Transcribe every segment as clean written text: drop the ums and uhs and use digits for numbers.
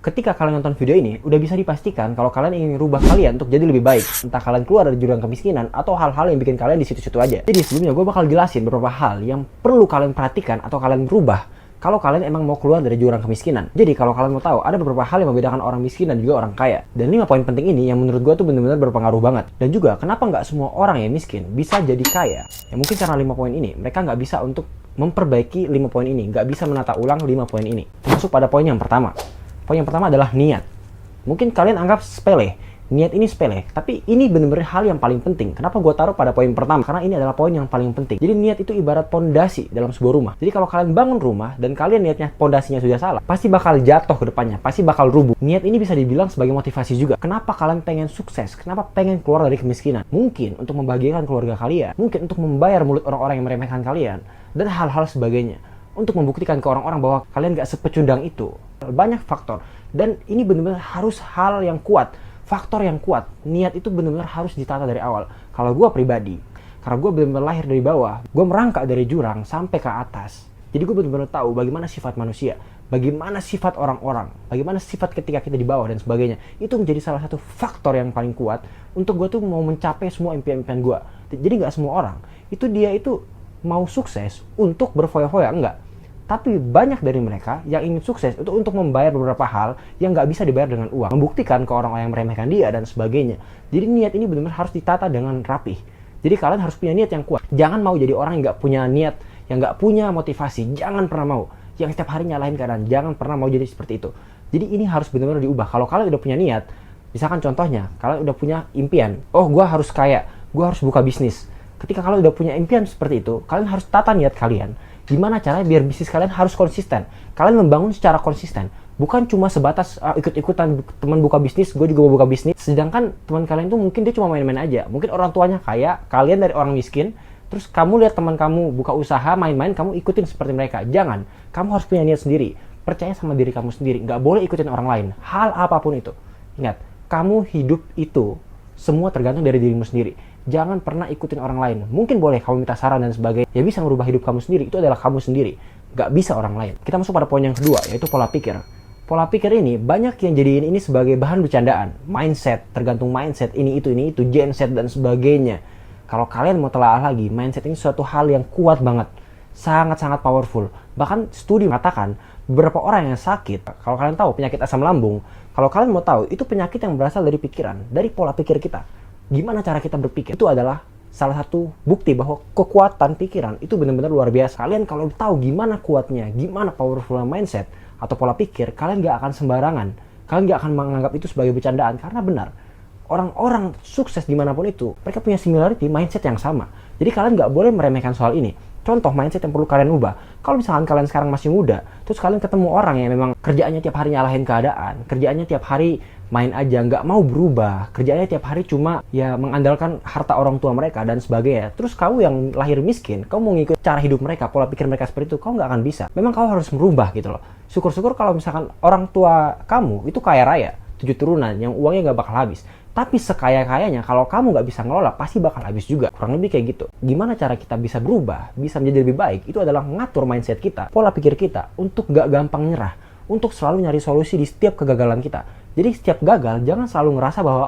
Ketika kalian nonton video ini, udah bisa dipastikan kalau kalian ingin rubah kalian untuk jadi lebih baik. Entah kalian keluar dari jurang kemiskinan atau hal-hal yang bikin kalian di situ-situ aja. Jadi sebelumnya gue bakal jelasin beberapa hal yang perlu kalian perhatikan atau kalian rubah kalau kalian emang mau keluar dari jurang kemiskinan. Jadi kalau kalian mau tahu, ada beberapa hal yang membedakan orang miskin dan juga orang kaya. Dan 5 poin penting ini yang menurut gue tuh benar-benar berpengaruh banget. Dan juga kenapa nggak semua orang yang miskin bisa jadi kaya. Ya mungkin karena 5 poin ini, mereka nggak bisa untuk memperbaiki 5 poin ini. Nggak bisa menata ulang 5 poin ini. Masuk pada poin yang pertama. Poin yang pertama adalah niat. Mungkin kalian anggap sepele, niat ini sepele, tapi ini benar-benar hal yang paling penting. Kenapa gue taruh pada poin pertama? Karena ini adalah poin yang paling penting. Jadi niat itu ibarat pondasi dalam sebuah rumah. Jadi kalau kalian bangun rumah dan kalian niatnya pondasinya sudah salah, pasti bakal jatuh ke depannya, pasti bakal rubuh. Niat ini bisa dibilang sebagai motivasi juga. Kenapa kalian pengen sukses? Kenapa pengen keluar dari kemiskinan? Mungkin untuk membahagiakan keluarga kalian, mungkin untuk membayar mulut orang-orang yang meremehkan kalian, dan hal-hal sebagainya. Untuk membuktikan ke orang-orang bahwa kalian gak sepecundang itu. Banyak faktor. Dan ini benar-benar harus hal yang kuat. Faktor yang kuat. Niat itu benar-benar harus ditata dari awal. Kalau gue pribadi, karena gue benar-benar lahir dari bawah, gue merangkak dari jurang sampai ke atas. Jadi gue benar-benar tahu bagaimana sifat manusia, bagaimana sifat orang-orang, bagaimana sifat ketika kita di bawah dan sebagainya. Itu menjadi salah satu faktor yang paling kuat untuk gue tuh mau mencapai semua impian-impian gue. Jadi gak semua orang, dia itu mau sukses untuk berfoya-foya, enggak. Tapi banyak dari mereka yang ingin sukses itu untuk membayar beberapa hal yang nggak bisa dibayar dengan uang. Membuktikan ke orang-orang yang meremehkan dia dan sebagainya. Jadi niat ini benar-benar harus ditata dengan rapih. Jadi kalian harus punya niat yang kuat. Jangan mau jadi orang yang nggak punya niat, yang nggak punya motivasi. Jangan pernah mau. Yang setiap hari nyalahin keadaan. Jangan pernah mau jadi seperti itu. Jadi ini harus benar-benar diubah. Kalau kalian udah punya niat, misalkan contohnya, kalian udah punya impian. Oh, gue harus kaya. Gue harus buka bisnis. Ketika kalian udah punya impian seperti itu, kalian harus tata niat kalian. Gimana caranya biar bisnis kalian harus konsisten. Kalian membangun secara konsisten. Bukan cuma sebatas ikut-ikutan teman buka bisnis, gue juga mau buka bisnis. Sedangkan teman kalian tuh mungkin dia cuma main-main aja. Mungkin orang tuanya kaya, kalian dari orang miskin. Terus kamu lihat teman kamu buka usaha, main-main, kamu ikutin seperti mereka. Jangan. Kamu harus punya niat sendiri. Percaya sama diri kamu sendiri. Nggak boleh ikutin orang lain. Hal apapun itu. Ingat, kamu hidup itu semua tergantung dari dirimu sendiri. Jangan pernah ikutin orang lain. Mungkin boleh kamu minta saran dan sebagainya. Ya bisa merubah hidup kamu sendiri. Itu adalah kamu sendiri. Gak bisa orang lain. Kita masuk pada poin yang kedua, yaitu pola pikir. Pola pikir ini, banyak yang jadiin ini sebagai bahan bercandaan. Mindset, tergantung mindset, ini itu, genset dan sebagainya. Kalau kalian mau telaah lagi, mindset ini suatu hal yang kuat banget. Sangat-sangat powerful. Bahkan studi mengatakan, beberapa orang yang sakit, kalau kalian tahu penyakit asam lambung, kalau kalian mau tahu, itu penyakit yang berasal dari pikiran, dari pola pikir kita. Gimana cara kita berpikir? Itu adalah salah satu bukti bahwa kekuatan pikiran itu benar-benar luar biasa. Kalian kalau tahu gimana kuatnya, gimana powerful mindset atau pola pikir, kalian gak akan sembarangan. Kalian gak akan menganggap itu sebagai bercandaan. Karena benar, orang-orang sukses dimanapun itu, mereka punya similarity mindset yang sama. Jadi kalian gak boleh meremehkan soal ini. Contoh mindset yang perlu kalian ubah. Kalau misalkan kalian sekarang masih muda, terus kalian ketemu orang yang memang kerjaannya tiap hari nyalahin keadaan, kerjaannya tiap hari main aja, nggak mau berubah, kerjaannya tiap hari cuma ya mengandalkan harta orang tua mereka dan sebagainya. Terus kamu yang lahir miskin, kamu mau ngikut cara hidup mereka, pola pikir mereka seperti itu, kamu nggak akan bisa. Memang kamu harus merubah gitu loh. Syukur-syukur kalau misalkan orang tua kamu itu kaya raya, 7 turunan, yang uangnya nggak bakal habis. Tapi sekaya-kayanya, kalau kamu nggak bisa ngelola, pasti bakal habis juga. Kurang lebih kayak gitu. Gimana cara kita bisa berubah, bisa menjadi lebih baik, itu adalah ngatur mindset kita, pola pikir kita, untuk nggak gampang nyerah, untuk selalu nyari solusi di setiap kegagalan kita. Jadi setiap gagal, jangan selalu ngerasa bahwa,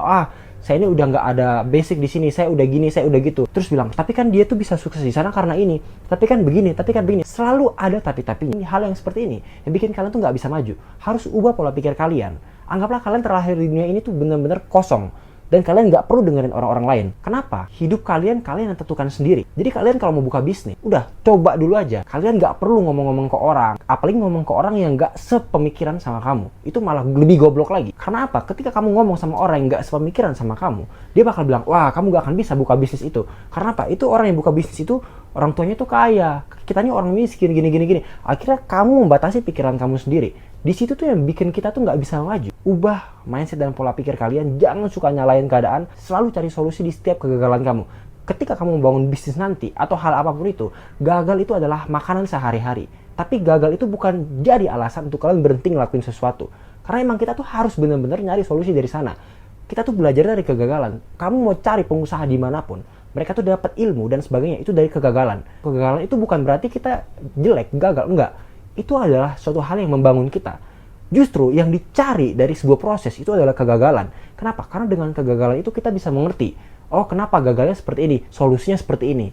saya ini udah nggak ada basic di sini, saya udah gini, saya udah gitu. Terus bilang, tapi kan dia tuh bisa sukses di sana karena ini, tapi kan begini, tapi kan begini. Selalu ada tapi-tapi. Ini hal yang seperti ini, yang bikin kalian tuh nggak bisa maju. Harus ubah pola pikir kalian. Anggaplah kalian terlahir di dunia ini tuh benar-benar kosong. Dan kalian nggak perlu dengerin orang-orang lain. Kenapa? Hidup kalian yang tentukan sendiri. Jadi kalian kalau mau buka bisnis, udah coba dulu aja. Kalian nggak perlu ngomong-ngomong ke orang. Apalagi ngomong ke orang yang nggak sepemikiran sama kamu. Itu malah lebih goblok lagi. Karena apa? Ketika kamu ngomong sama orang yang nggak sepemikiran sama kamu, dia bakal bilang, wah kamu nggak akan bisa buka bisnis itu. Karena apa? Itu orang yang buka bisnis itu, orang tuanya tuh kaya. Kitanya orang miskin, gini. Akhirnya kamu membatasi pikiran kamu sendiri. Di situ tuh yang bikin kita tuh nggak bisa maju. Ubah mindset dan pola pikir kalian. Jangan suka nyalain keadaan. Selalu cari solusi di setiap kegagalan kamu. Ketika kamu membangun bisnis nanti atau hal apapun itu, gagal itu adalah makanan sehari-hari. Tapi gagal itu bukan jadi alasan untuk kalian berhenti ngelakuin sesuatu. Karena emang kita tuh harus benar-benar nyari solusi dari sana. Kita tuh belajar dari kegagalan. Kamu mau cari pengusaha dimanapun, mereka tuh dapat ilmu dan sebagainya itu dari kegagalan. Kegagalan itu bukan berarti kita jelek, gagal, enggak. Itu adalah suatu hal yang membangun kita. Justru yang dicari dari sebuah proses itu adalah kegagalan. Kenapa? Karena dengan kegagalan itu kita bisa mengerti, oh kenapa gagalnya seperti ini, solusinya seperti ini.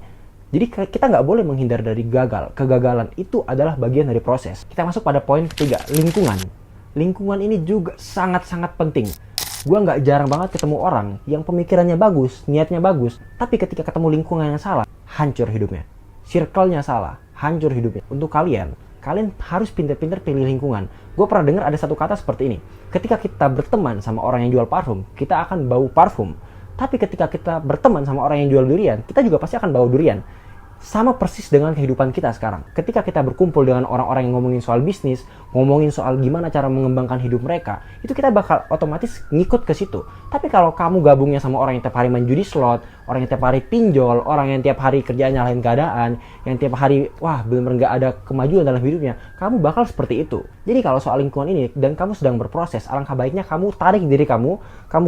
Jadi kita nggak boleh menghindar dari gagal. Kegagalan itu adalah bagian dari proses. Kita masuk pada poin ketiga, lingkungan. Lingkungan ini juga sangat-sangat penting. Gue nggak jarang banget ketemu orang yang pemikirannya bagus, niatnya bagus, tapi ketika ketemu lingkungan yang salah, hancur hidupnya. Circle-nya salah, hancur hidupnya. Untuk kalian harus pintar-pintar pilih lingkungan. Gue pernah dengar ada satu kata seperti ini. Ketika kita berteman sama orang yang jual parfum, kita akan bau parfum. Tapi ketika kita berteman sama orang yang jual durian, kita juga pasti akan bau durian. Sama persis dengan kehidupan kita sekarang. Ketika kita berkumpul dengan orang-orang yang ngomongin soal bisnis, ngomongin soal gimana cara mengembangkan hidup mereka, itu kita bakal otomatis ngikut ke situ. Tapi kalau kamu gabungnya sama orang yang tiap hari main judi slot, orang yang tiap hari pinjol, orang yang tiap hari kerjaan nyalahin keadaan, yang tiap hari benar-benar nggak ada kemajuan dalam hidupnya, kamu bakal seperti itu. Jadi kalau soal lingkungan ini dan kamu sedang berproses, alangkah baiknya kamu tarik diri kamu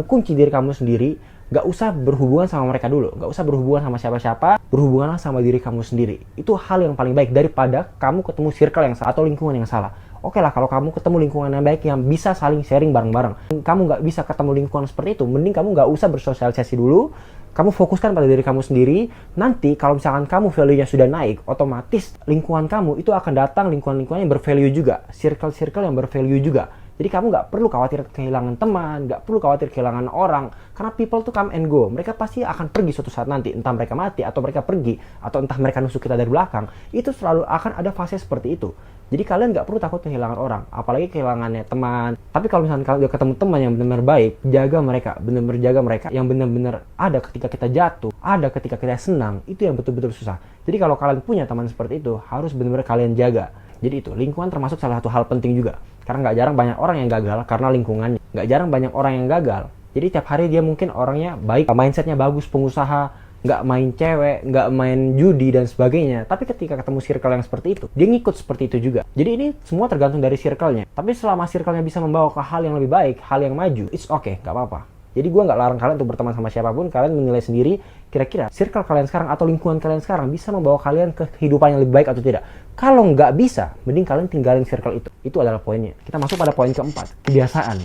kunci diri kamu sendiri. Gak usah berhubungan sama mereka dulu, gak usah berhubungan sama siapa-siapa, berhubunganlah sama diri kamu sendiri. Itu hal yang paling baik daripada kamu ketemu circle yang salah atau lingkungan yang salah. Oke lah, kalau kamu ketemu lingkungan yang baik yang bisa saling sharing bareng-bareng. Kamu gak bisa ketemu lingkungan seperti itu, mending kamu gak usah bersosialisasi dulu. Kamu fokuskan pada diri kamu sendiri. Nanti kalau misalkan kamu value-nya sudah naik, otomatis lingkungan kamu itu akan datang lingkungan-lingkungan yang bervalue juga, circle-circle yang bervalue juga. Jadi kamu nggak perlu khawatir kehilangan teman, nggak perlu khawatir kehilangan orang, karena people tuh come and go. Mereka pasti akan pergi suatu saat nanti, entah mereka mati atau mereka pergi, atau entah mereka nusuk kita dari belakang. Itu selalu akan ada fase seperti itu. Jadi kalian nggak perlu takut kehilangan orang, apalagi kehilangannya teman. Tapi kalau misalnya kalian udah ketemu teman yang benar-benar baik, jaga mereka, benar-benar jaga mereka, yang benar-benar ada ketika kita jatuh, ada ketika kita senang, itu yang betul-betul susah. Jadi kalau kalian punya teman seperti itu, harus benar-benar kalian jaga. Jadi itu, lingkungan termasuk salah satu hal penting juga. Karena nggak jarang banyak orang yang gagal karena lingkungannya. Nggak jarang banyak orang yang gagal. Jadi tiap hari dia mungkin orangnya baik, mindsetnya bagus, pengusaha, nggak main cewek, nggak main judi dan sebagainya. Tapi ketika ketemu circle yang seperti itu, dia ngikut seperti itu juga. Jadi ini semua tergantung dari circle-nya. Tapi selama circle-nya bisa membawa ke hal yang lebih baik, hal yang maju, it's okay, nggak apa-apa. Jadi gue nggak larang kalian untuk berteman sama siapapun, kalian menilai sendiri kira-kira circle kalian sekarang atau lingkungan kalian sekarang bisa membawa kalian ke kehidupan yang lebih baik atau tidak. Kalau nggak bisa, mending kalian tinggalin circle itu. Itu adalah poinnya. Kita masuk pada poin keempat, kebiasaan.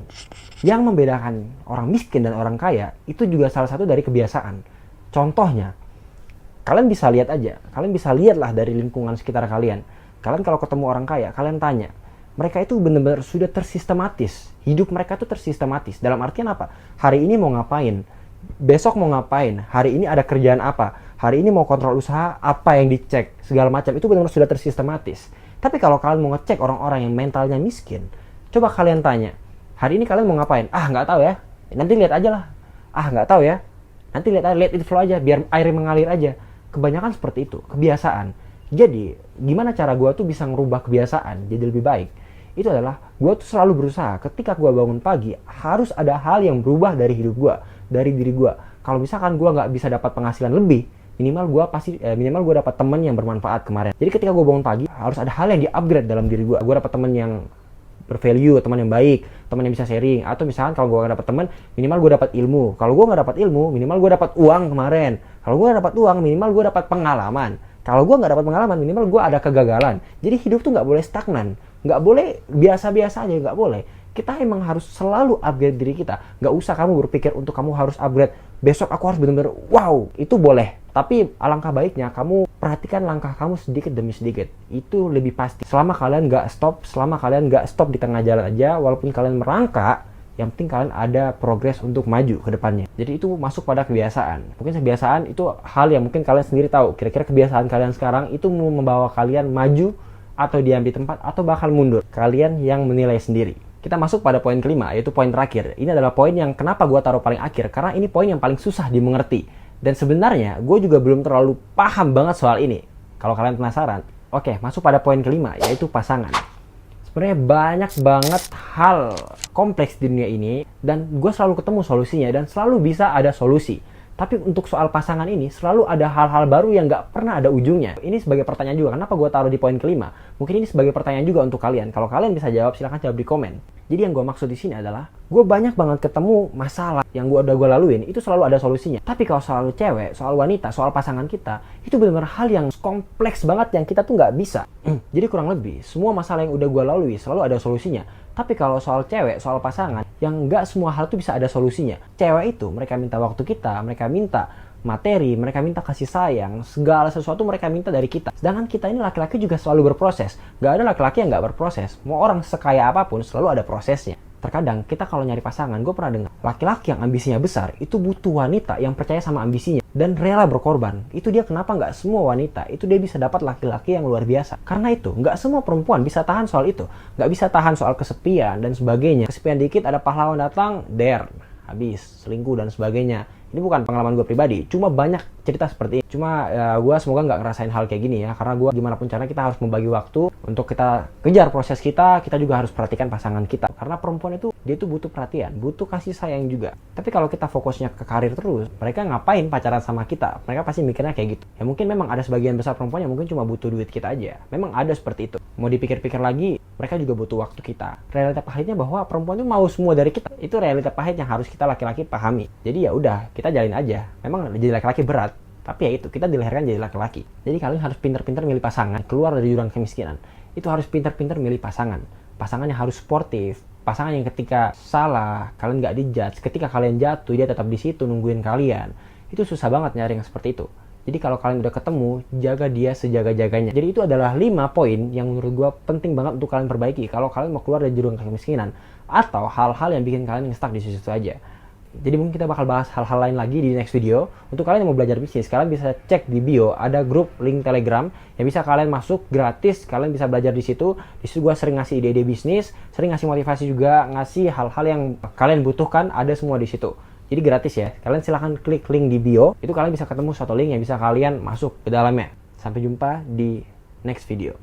Yang membedakan orang miskin dan orang kaya itu juga salah satu dari kebiasaan. Contohnya, kalian bisa lihat aja, kalian bisa lihatlah dari lingkungan sekitar kalian. Kalian kalau ketemu orang kaya, kalian tanya, mereka itu benar-benar sudah tersistematis. Hidup mereka tuh tersistematis. Dalam artian apa? Hari ini mau ngapain? Besok mau ngapain? Hari ini ada kerjaan apa? Hari ini mau kontrol usaha apa yang dicek? Segala macam. Itu benar-benar sudah tersistematis. Tapi kalau kalian mau ngecek orang-orang yang mentalnya miskin, coba kalian tanya, hari ini kalian mau ngapain? Ah, nggak tahu ya. Nanti lihat aja lah. Ah, nggak tahu ya. Nanti lihat it flow aja, biar air mengalir aja. Kebanyakan seperti itu, kebiasaan. Jadi, gimana cara gue tuh bisa ngerubah kebiasaan jadi lebih baik? Itu adalah, gue tuh selalu berusaha ketika gue bangun pagi, harus ada hal yang berubah dari hidup gue, dari diri gue. Kalau misalkan gue nggak bisa dapat penghasilan lebih, minimal gue dapat teman yang bermanfaat kemarin. Jadi ketika gue bangun pagi, harus ada hal yang di-upgrade dalam diri gue. Gue dapat teman yang bervalue, teman yang baik, teman yang bisa sharing. Atau misalkan kalau gue nggak dapat teman, minimal gue dapat ilmu. Kalau gue nggak dapat ilmu, minimal gue dapat uang kemarin. Kalau gue nggak dapat uang, minimal gue dapat pengalaman. Kalau gue nggak dapat pengalaman, minimal gue ada kegagalan. Jadi hidup tuh nggak boleh stagnan, nggak boleh biasa-biasa aja, nggak boleh. Kita emang harus selalu upgrade diri kita. Nggak usah kamu berpikir untuk kamu harus upgrade. Besok aku harus benar-benar wow, itu boleh. Tapi alangkah baiknya kamu perhatikan langkah kamu sedikit demi sedikit. Itu lebih pasti. Selama kalian nggak stop di tengah jalan aja, walaupun kalian merangkak, yang penting kalian ada progres untuk maju ke depannya. Jadi itu masuk pada kebiasaan. Mungkin kebiasaan itu hal yang mungkin kalian sendiri tahu. Kira-kira kebiasaan kalian sekarang itu mau membawa kalian maju atau diam di tempat atau bakal mundur. Kalian yang menilai sendiri. Kita masuk pada poin kelima, yaitu poin terakhir. Ini adalah poin yang kenapa gue taruh paling akhir. Karena ini poin yang paling susah dimengerti. Dan sebenarnya gue juga belum terlalu paham banget soal ini. Kalau kalian penasaran. Oke, masuk pada poin kelima, yaitu pasangan. Sebenarnya banyak banget hal kompleks di dunia ini dan gue selalu ketemu solusinya dan selalu bisa ada solusi. Tapi untuk soal pasangan ini selalu ada hal-hal baru yang gak pernah ada ujungnya. Ini sebagai pertanyaan juga, kenapa gue taruh di poin kelima? Mungkin ini sebagai pertanyaan juga untuk kalian. Kalau kalian bisa jawab, silahkan jawab di komen. Jadi yang gue maksud di sini adalah, gue banyak banget ketemu masalah yang gue laluin, itu selalu ada solusinya. Tapi kalau soal cewek, soal wanita, soal pasangan kita, itu benar-benar hal yang kompleks banget yang kita tuh nggak bisa. Jadi kurang lebih, semua masalah yang udah gue lalui selalu ada solusinya. Tapi kalau soal cewek, soal pasangan, yang nggak semua hal itu bisa ada solusinya. Cewek itu mereka minta waktu kita, mereka minta materi, mereka minta kasih sayang, segala sesuatu mereka minta dari kita. Sedangkan kita ini laki-laki juga selalu berproses. Nggak ada laki-laki yang nggak berproses. Mau orang sekaya apapun selalu ada prosesnya. Terkadang kita kalau nyari pasangan, gue pernah dengar laki-laki yang ambisinya besar itu butuh wanita yang percaya sama ambisinya dan rela berkorban. Itu dia kenapa nggak semua wanita itu dia bisa dapat laki-laki yang luar biasa. Karena itu nggak semua perempuan bisa tahan soal itu, nggak bisa tahan soal kesepian dan sebagainya. Kesepian dikit ada pahlawan datang, habis selingkuh dan sebagainya. Ini bukan pengalaman gue pribadi, cuma banyak cerita seperti ini. Cuma gue semoga nggak ngerasain hal kayak gini ya, karena gue gimana pun caranya kita harus membagi waktu untuk kita kejar proses kita juga harus perhatikan pasangan kita. Karena perempuan itu, dia tuh butuh perhatian, butuh kasih sayang juga. Tapi kalau kita fokusnya ke karir terus, mereka ngapain pacaran sama kita? Mereka pasti mikirnya kayak gitu. Ya mungkin memang ada sebagian besar perempuan yang mungkin cuma butuh duit kita aja. Memang ada seperti itu. Mau dipikir-pikir lagi, mereka juga butuh waktu kita. Realita pahitnya bahwa perempuan itu mau semua dari kita. Itu realita pahit yang harus kita laki-laki pahami. Jadi ya udah, kita jalin aja. Memang jadi laki-laki berat, tapi ya itu, kita dilahirkan jadi laki-laki. Jadi kalian harus pintar-pintar milih pasangan, keluar dari jurang kemiskinan. Itu harus pintar-pintar milih pasangan. Pasangan yang harus sportif, pasangan yang ketika salah, kalian nggak dijudge. Ketika kalian jatuh, dia tetap di situ nungguin kalian. Itu susah banget nyari yang seperti itu. Jadi kalau kalian udah ketemu, jaga dia sejaga-jaganya. Jadi itu adalah 5 poin yang menurut gue penting banget untuk kalian perbaiki kalau kalian mau keluar dari jurang kemiskinan. Atau hal-hal yang bikin kalian stuck di situ aja. Jadi mungkin kita bakal bahas hal-hal lain lagi di next video. Untuk kalian yang mau belajar bisnis, kalian bisa cek di bio, ada grup link Telegram yang bisa kalian masuk gratis. Kalian bisa belajar di situ. Di situ gue sering ngasih ide-ide bisnis, sering ngasih motivasi juga, ngasih hal-hal yang kalian butuhkan, ada semua di situ. Jadi gratis ya. Kalian silahkan klik link di bio. Itu kalian bisa ketemu satu link yang bisa kalian masuk ke dalamnya. Sampai jumpa di next video.